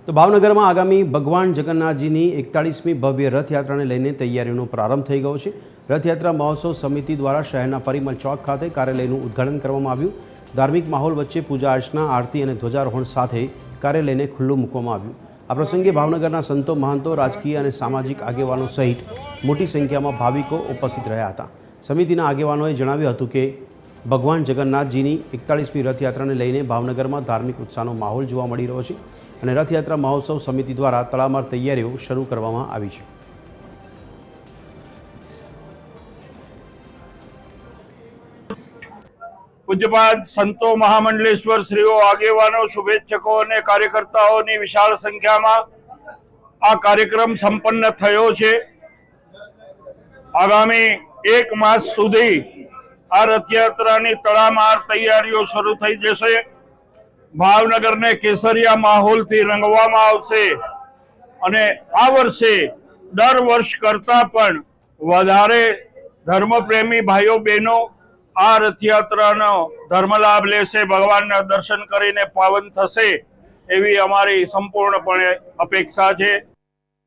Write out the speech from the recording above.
તો ભાવનગરમાં આગામી ભગવાન જગન્નાથજીની 41મી ભવ્ય રથયાત્રાને લઈને તૈયારીઓનો પ્રારંભ થઈ ગયો છે। રથયાત્રા મહોત્સવ સમિતિ દ્વારા શહેરના પરિમલ ચોક ખાતે કાર્યાલયનું ઉદ્ઘાટન કરવામાં આવ્યું। ધાર્મિક માહોલ વચ્ચે પૂજા અર્ચના, આરતી અને ધ્વજારોહણ સાથે કાર્યાલયને ખુલ્લું મૂકવામાં આવ્યું। આ પ્રસંગે ભાવનગરના સંતો, મહંતો, રાજકીય અને સામાજિક આગેવાનો સહિત મોટી સંખ્યામાં ભાવિકો ઉપસ્થિત રહ્યા હતા। સમિતિના આગેવાનોએ જણાવ્યું હતું કે ભગવાન જગન્નાથજીની 41મી રથયાત્રાને લઈને ભાવનગરમાં ધાર્મિક ઉત્સાહનો માહોલ જોવા મળી રહ્યો છે અને રથયાત્રા મહોત્સવ સમિતિ દ્વારા તડામાર તૈયારીઓ શરૂ કરવામાં આવી છે। પૂજ્યપાદ સંતો, મહામંડલેશ્વર શ્રીઓ, આગેવાનો, શુભેચ્છકો અને કાર્યકર્તાઓની વિશાળ સંખ્યામાં આ કાર્યક્રમ સંપન્ન થયો છે। આગામી 1 માસ સુધી આ રથયાત્રાની તડામાર તૈયારીઓ શરૂ થઈ જશે। ભાવનગરને કેસરિયા માહોલથી રંગવામાં આવશે અને આ વર્ષે દર વર્ષ કરતાં પણ વધારે ધર્મપ્રેમી ભાઈઓ બહેનો આ રથયાત્રાનો ધર્મલાભ લેશે, ભગવાનના દર્શન કરીને પાવન થશે એવી અમારી સંપૂર્ણપણે અપેક્ષા છે।